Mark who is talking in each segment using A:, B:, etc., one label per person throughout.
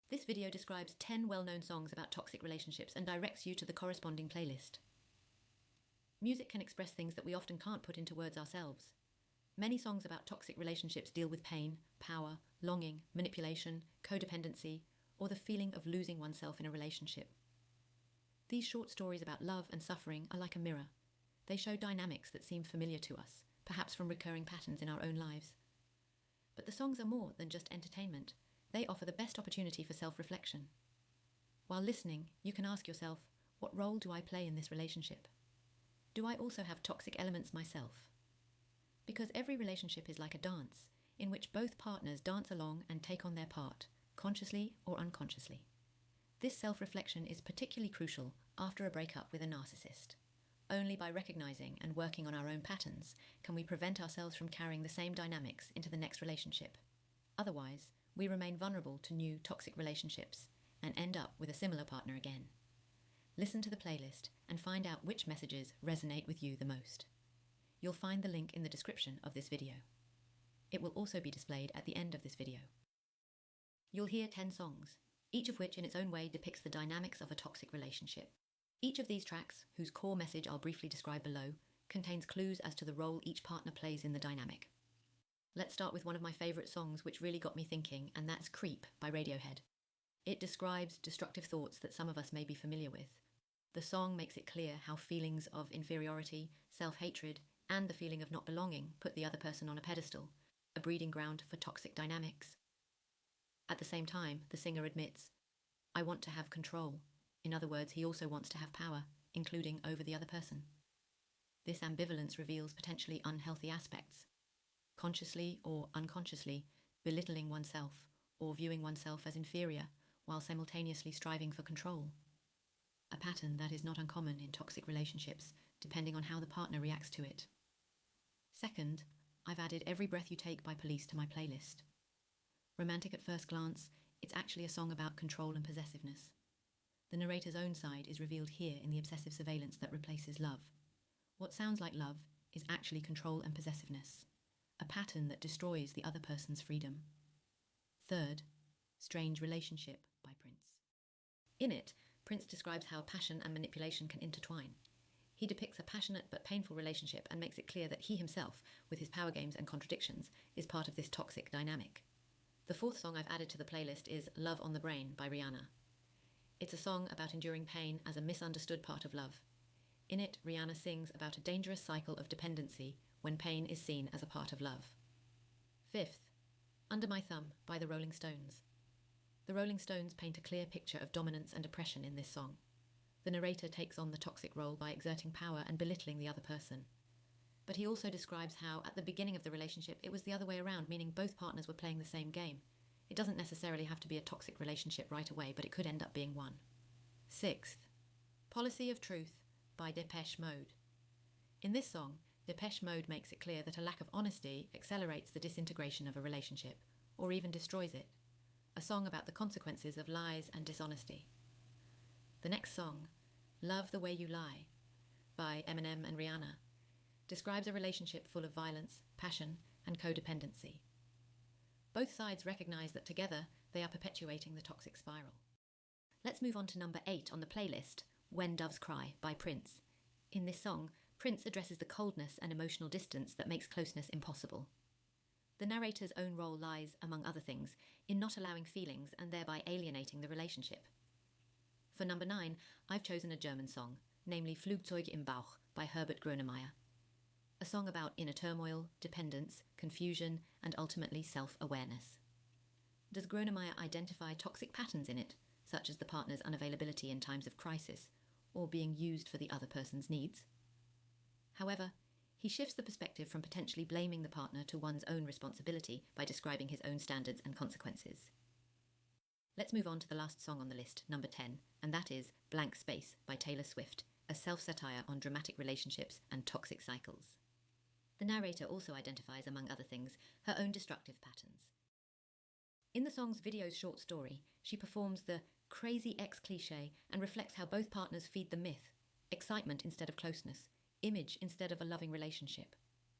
A: This video describes 10 well-known songs about toxic relationships and directs you to the corresponding playlist. Music can express things that we often can't put into words ourselves. Many songs about toxic relationships deal with pain, power, longing, manipulation, codependency, or the feeling of losing oneself in a relationship. These short stories about love and suffering are like a mirror. They show dynamics that seem familiar to us, perhaps from recurring patterns in our own lives. But the songs are more than just entertainment. They offer the best opportunity for self-reflection. While listening, you can ask yourself, what role do I play in this relationship? Do I also have toxic elements myself? Because every relationship is like a dance, in which both partners dance along and take on their part, consciously or unconsciously. This self-reflection is particularly crucial after a breakup with a narcissist. Only by recognizing and working on our own patterns can we prevent ourselves from carrying the same dynamics into the next relationship. Otherwise, we remain vulnerable to new toxic relationships and end up with a similar partner again. Listen to the playlist and find out which messages resonate with you the most. You'll find the link in the description of this video. It will also be displayed at the end of this video. You'll hear 10 songs, each of which in its own way depicts the dynamics of a toxic relationship. Each of these tracks, whose core message I'll briefly describe below, contains clues as to the role each partner plays in the dynamic. Let's start with one of my favourite songs which really got me thinking, and that's Creep by Radiohead. It describes destructive thoughts that some of us may be familiar with. The song makes it clear how feelings of inferiority, self-hatred, and the feeling of not belonging put the other person on a pedestal, a breeding ground for toxic dynamics. At the same time, the singer admits, "I want to have control." In other words, he also wants to have power, including over the other person. This ambivalence reveals potentially unhealthy aspects, consciously or unconsciously belittling oneself or viewing oneself as inferior while simultaneously striving for control. A pattern that is not uncommon in toxic relationships, depending on how the partner reacts to it. Second, I've added Every Breath You Take by Police to my playlist. Romantic at first glance, it's actually a song about control and possessiveness. The narrator's own side is revealed here in the obsessive surveillance that replaces love. What sounds like love is actually control and possessiveness, a pattern that destroys the other person's freedom. Third, Strange Relationship by Prince. In it, Prince describes how passion and manipulation can intertwine. He depicts a passionate but painful relationship and makes it clear that he himself, with his power games and contradictions, is part of this toxic dynamic. The fourth song I've added to the playlist is Love on the Brain by Rihanna. It's a song about enduring pain as a misunderstood part of love. In it, Rihanna sings about a dangerous cycle of dependency when pain is seen as a part of love. Fifth, Under My Thumb by the Rolling Stones. The Rolling Stones paint a clear picture of dominance and oppression in this song. The narrator takes on the toxic role by exerting power and belittling the other person. But he also describes how, at the beginning of the relationship, it was the other way around, meaning both partners were playing the same game. It doesn't necessarily have to be a toxic relationship right away, but it could end up being one. Sixth, Policy of Truth by Depeche Mode. In this song, Depeche Mode makes it clear that a lack of honesty accelerates the disintegration of a relationship, or even destroys it. A song about the consequences of lies and dishonesty. The next song, Love the Way You Lie by Eminem and Rihanna, describes a relationship full of violence, passion, and codependency. Both sides recognize that together they are perpetuating the toxic spiral. Let's move on to number 8 on the playlist, When Doves Cry by Prince. In this song, Prince addresses the coldness and emotional distance that makes closeness impossible. The narrator's own role lies, among other things, in not allowing feelings and thereby alienating the relationship. For number 9, I've chosen a German song, namely Flugzeug im Bauch by Herbert Grönemeyer. A song about inner turmoil, dependence, confusion, and ultimately self-awareness. Does Grönemeyer identify toxic patterns in it, such as the partner's unavailability in times of crisis, or being used for the other person's needs? However, he shifts the perspective from potentially blaming the partner to one's own responsibility by describing his own standards and consequences. Let's move on to the last song on the list, number 10, and that is Blank Space by Taylor Swift, a self-satire on dramatic relationships and toxic cycles. The narrator also identifies, among other things, her own destructive patterns. In the song's video's short story, she performs the crazy ex cliché and reflects how both partners feed the myth, excitement instead of closeness, image instead of a loving relationship.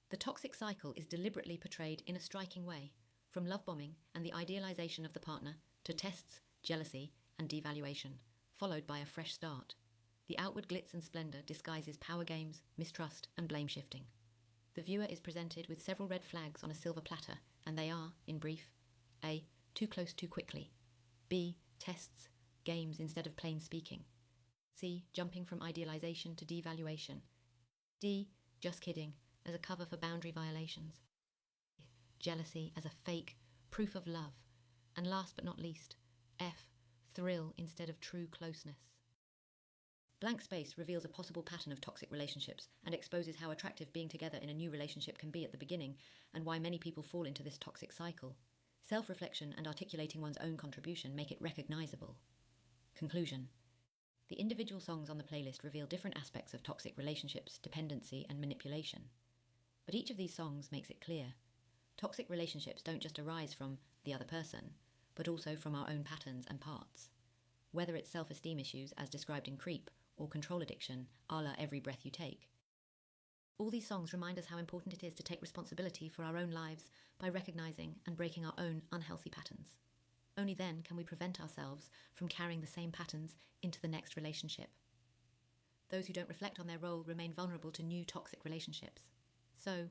A: The toxic cycle is deliberately portrayed in a striking way, from love bombing and the idealization of the partner to tests, jealousy, and devaluation, followed by a fresh start. The outward glitz and splendour disguises power games, mistrust, and blame shifting. The viewer is presented with several red flags on a silver platter, and they are, in brief, A. Too close too quickly. B. Tests, games instead of plain speaking. C. Jumping from idealization to devaluation. D. Just kidding, as a cover for boundary violations. Jealousy as a fake, proof of love. And last but not least, F. Thrill instead of true closeness. Blank space reveals a possible pattern of toxic relationships and exposes how attractive being together in a new relationship can be at the beginning and why many people fall into this toxic cycle. Self-reflection and articulating one's own contribution make it recognizable. Conclusion. The individual songs on the playlist reveal different aspects of toxic relationships, dependency, and manipulation. But each of these songs makes it clear. Toxic relationships don't just arise from the other person, but also from our own patterns and parts. Whether it's self-esteem issues, as described in Creep, or control addiction, a la Every Breath You Take. All these songs remind us how important it is to take responsibility for our own lives by recognizing and breaking our own unhealthy patterns. Only then can we prevent ourselves from carrying the same patterns into the next relationship. Those who don't reflect on their role remain vulnerable to new toxic relationships. So,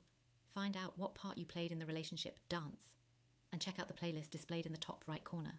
A: find out what part you played in the relationship dance, and check out the playlist displayed in the top right corner.